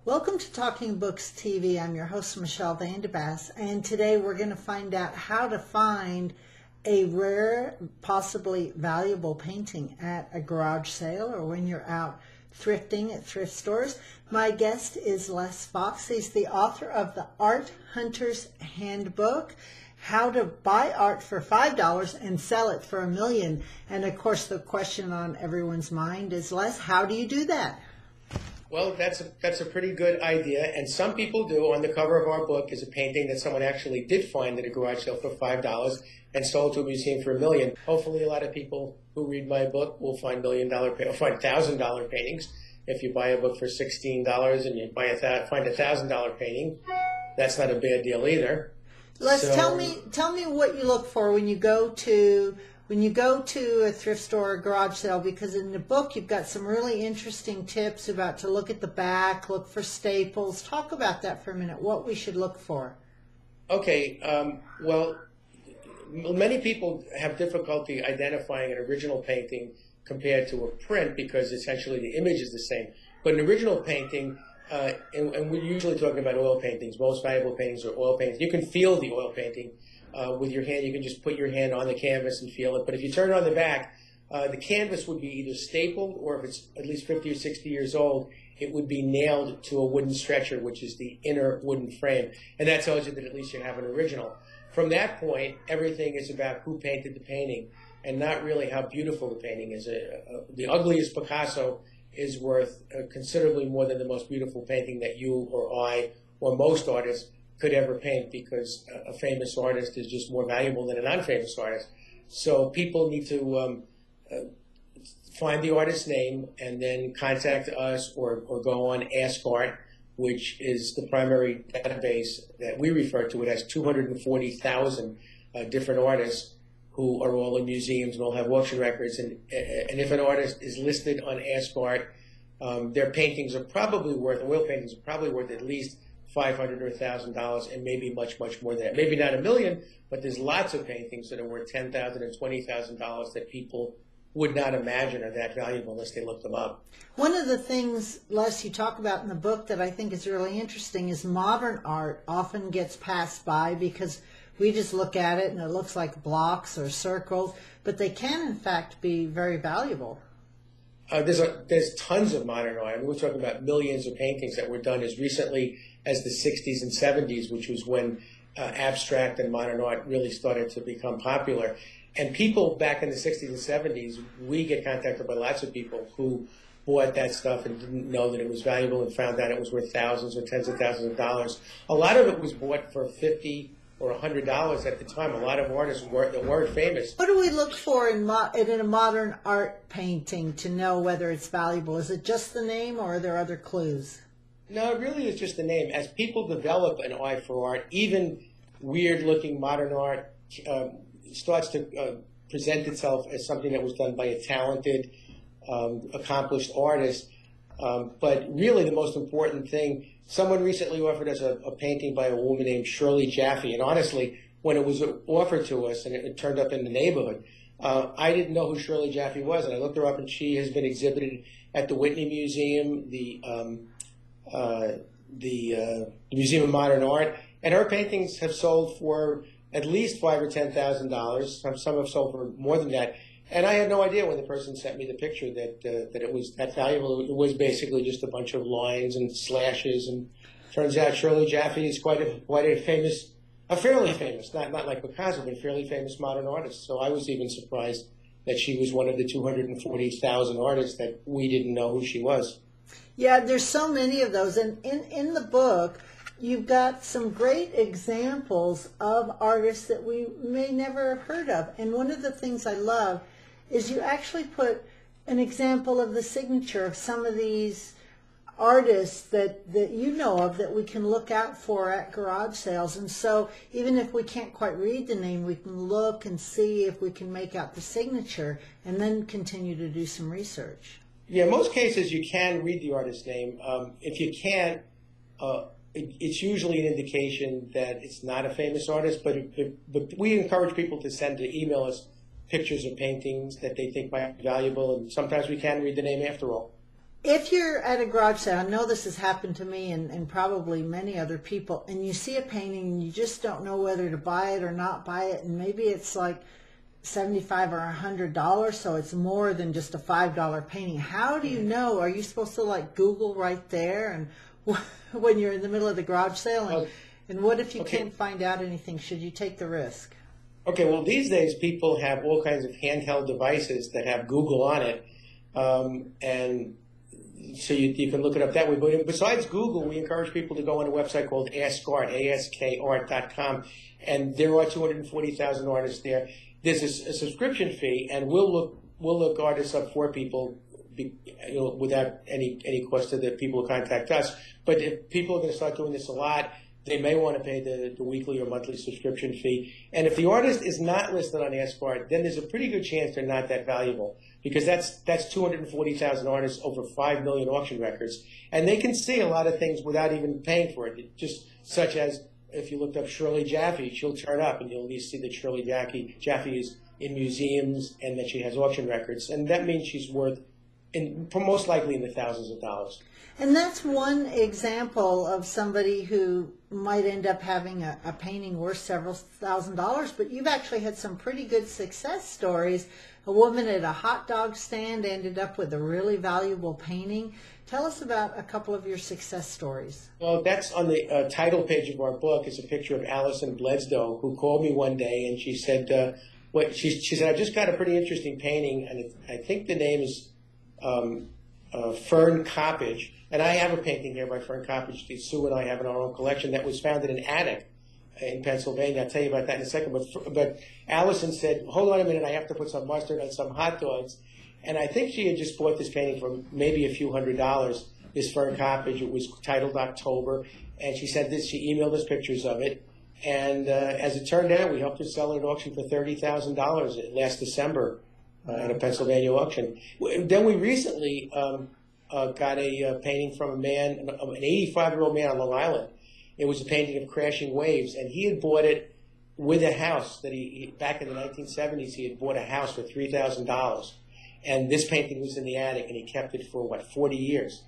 Welcome to Talking Books TV. I'm your host, Michelle Vandebass, and today we're going to find out how to find a rare, possibly valuable painting at a garage sale or when you're out thrifting at thrift stores. My guest is Les Fox. He's the author of the Art Hunter's Handbook, How to Buy Art for $5 and Sell It for $1 million. And of course, the question on everyone's mind is, Les, how do you do that? Well, that's a pretty good idea, and some people do. On the cover of our book is a painting that someone actually did find at a garage sale for $5 and sold to a museum for $1 million. Hopefully, a lot of people who read my book will find find $1,000 paintings. If you buy a book for $16 and you find a $1,000 painting, that's not a bad deal either. Les, tell me what you look for when you go to a thrift store or garage sale, because in the book you've got some really interesting tips about to look at the back, look for staples. Talk about that for a minute, what we should look for. Okay, well, many people have difficulty identifying an original painting compared to a print because essentially the image is the same. But an original painting, and we're usually talking about oil paintings, most valuable paintings are oil paintings. You can feel the oil painting. With your hand, you can just put your hand on the canvas and feel it. But if you turn it on the back, the canvas would be either stapled, or if it's at least 50 or 60 years old, it would be nailed to a wooden stretcher, which is the inner wooden frame. And that tells you that at least you have an original. From that point, everything is about who painted the painting and not really how beautiful the painting is. The ugliest Picasso is worth considerably more than the most beautiful painting that you or I or most artists could ever paint, because a famous artist is just more valuable than a non-famous artist. So people need to find the artist's name and then contact us or go on Ask Art, which is the primary database that we refer to. It has 240,000 different artists who are all in museums and all have auction records. And if an artist is listed on Ask Art, their paintings are probably worth, oil paintings are probably worth at least $500 or $1,000, and maybe much, much more than that. Maybe not $1 million, but there's lots of paintings that are worth $10,000 and $20,000 that people would not imagine are that valuable unless they look them up. One of the things, Les, you talk about in the book that I think is really interesting is modern art often gets passed by because we just look at it and it looks like blocks or circles, but they can in fact be very valuable. There's tons of modern art. I mean, we're talking about millions of paintings that were done as recently as the 60s and 70s, which was when abstract and modern art really started to become popular. And people back in the 60s and 70s, we get contacted by lots of people who bought that stuff and didn't know that it was valuable and found out it was worth thousands or tens of thousands of dollars. A lot of it was bought for $50 or $100 at the time. A lot of artists that weren't famous. What do we look for in a modern art painting to know whether it's valuable? Is it just the name, or are there other clues? No, it really is just the name. As people develop an eye for art, even weird-looking modern art starts to present itself as something that was done by a talented, accomplished artist. But really the most important thing, someone recently offered us a painting by a woman named Shirley Jaffe, and honestly, when it was offered to us and it turned up in the neighborhood, I didn't know who Shirley Jaffe was, and I looked her up, and she has been exhibited at the Whitney Museum, the Museum of Modern Art, and her paintings have sold for at least $5,000 or $10,000. Some have sold for more than that. And I had no idea when the person sent me the picture that it was that valuable. It was basically just a bunch of lines and slashes. And turns out Shirley Jaffe is quite a famous, a fairly famous, not like Picasso, but a fairly famous modern artist. So I was even surprised that she was one of the 240,000 artists that we didn't know who she was. Yeah, there's so many of those. And in the book, you've got some great examples of artists that we may never have heard of. And one of the things I love is you actually put an example of the signature of some of these artists that you know of that we can look out for at garage sales. And so even if we can't quite read the name, we can look and see if we can make out the signature and then continue to do some research. Yeah, in most cases you can read the artist's name. If you can't, it's usually an indication that it's not a famous artist, but we encourage people to email us pictures of paintings that they think might be valuable, and sometimes we can read the name after all. If you're at a garage sale, I know this has happened to me and probably many other people, and you see a painting and you just don't know whether to buy it or not buy it, and maybe it's like $75 or $100, so it's more than just a $5 painting. How do you know? Are you supposed to like Google right there and when you're in the middle of the garage sale? And what if you can't find out anything? Should you take the risk? Okay, well, these days people have all kinds of handheld devices that have Google on it, and so you can look it up that way. But besides Google, we encourage people to go on a website called AskArt, AskArt.com, and there are 240,000 artists there. There's a subscription fee, and we'll look artists up for people, without any cost to the people who contact us. But if people are going to start doing this a lot, they may want to pay the weekly or monthly subscription fee. And if the artist is not listed on AskArt, then there's a pretty good chance they're not that valuable, because that's 240,000 artists over 5 million auction records. And they can see a lot of things without even paying for it, just such as if you looked up Shirley Jaffe, she'll turn up and you'll at least see that Shirley Jaffe is in museums and that she has auction records. And that means she's worth, most likely in the thousands of dollars. And that's one example of somebody who might end up having a painting worth several $1,000s, but you've actually had some pretty good success stories. A woman at a hot dog stand ended up with a really valuable painting. Tell us about a couple of your success stories. Well, that's on the title page of our book is a picture of Allison Bledsoe, who called me one day and she said, she said, I just got a pretty interesting painting, and I think the name is Fern Coppage. And I have a painting here by Fern Coppage that Sue and I have in our own collection that was found in an attic in Pennsylvania. I'll tell you about that in a second. But Allison said, hold on a minute, I have to put some mustard on some hot dogs. And I think she had just bought this painting for maybe a few $100s, this Fern Coppage. It was titled October. And she said this, she emailed us pictures of it. And as it turned out, we helped her sell it at auction for $30,000 last December at a Pennsylvania auction. Then we recently got a painting from a man, an 85-year-old man on Long Island. It was a painting of crashing waves, and he had bought it with a house that he back in the 1970s, he had bought a house for $3,000. And this painting was in the attic, and he kept it for, 40 years.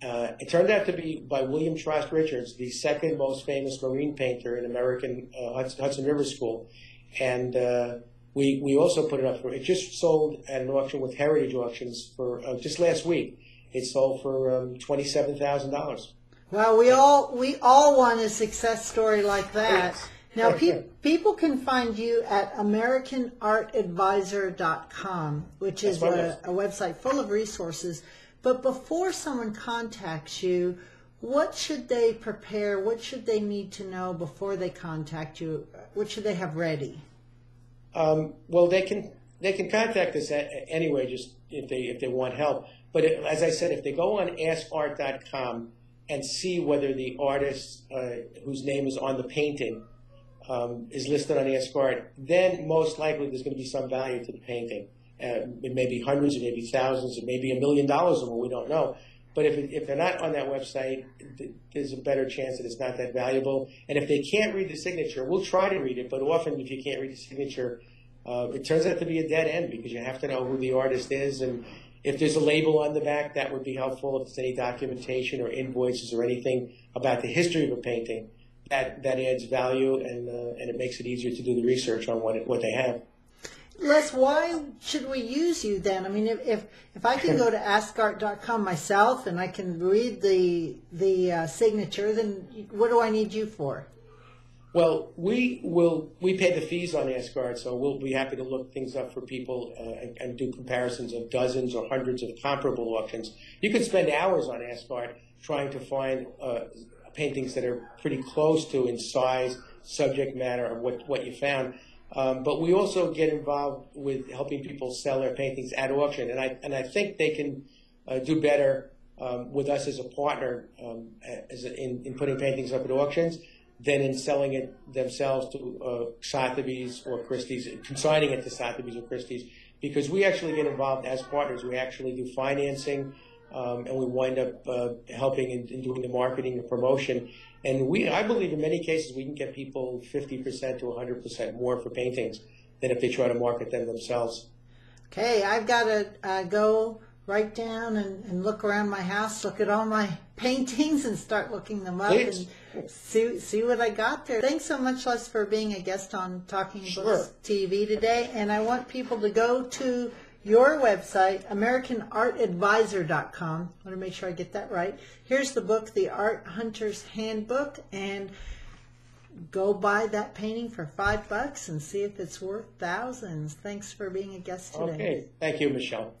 It turned out to be by William Trost Richards, the second most famous marine painter in American Hudson River School. And we also put it up for, it just sold at an auction with Heritage Auctions for, just last week. It sold for $27,000. Well, we all want a success story like that. Now, people can find you at AmericanArtAdvisor.com, which is a website full of resources. But before someone contacts you, what should they prepare? What should they need to know before they contact you? What should they have ready? Well, they can contact us anyway, just if they want help. But as I said, if they go on AskArt.com and see whether the artist whose name is on the painting is listed on AskArt, then most likely there's going to be some value to the painting. It may be hundreds, it may be thousands, it may be $1 million or more, we don't know. But if they're not on that website, there's a better chance that it's not that valuable. And if they can't read the signature, we'll try to read it, but often if you can't read the signature, it turns out to be a dead end because you have to know who the artist is. And if there's a label on the back, that would be helpful. If there's any documentation or invoices or anything about the history of a painting, that adds value and it makes it easier to do the research on what they have. Les, why should we use you then? I mean, if I can go to AskArt.com myself and I can read the signature, then what do I need you for? Well, we pay the fees on AskArt, so we'll be happy to look things up for people and do comparisons of dozens or hundreds of comparable auctions. You can spend hours on AskArt trying to find paintings that are pretty close to in size, subject matter, of what you found. But we also get involved with helping people sell their paintings at auction, and I think they can do better with us as a partner in putting paintings up at auctions than in selling it themselves to Sotheby's or Christie's, consigning it to Sotheby's or Christie's, because we actually get involved as partners. We actually do financing, and we wind up helping in doing the marketing, the promotion. And I believe in many cases we can get people 50% to 100% more for paintings than if they try to market them themselves. Okay, I've got to go write down and look around my house, look at all my paintings and start looking them up Please. and see what I got there. Thanks so much, Les, for being a guest on Talking Sure. Books TV today. And I want people to go to your website, AmericanArtAdvisor.com. I want to make sure I get that right. Here's the book, The Art Hunter's Handbook, and go buy that painting for $5 and see if it's worth thousands. Thanks for being a guest today. Okay. Thank you, Michelle.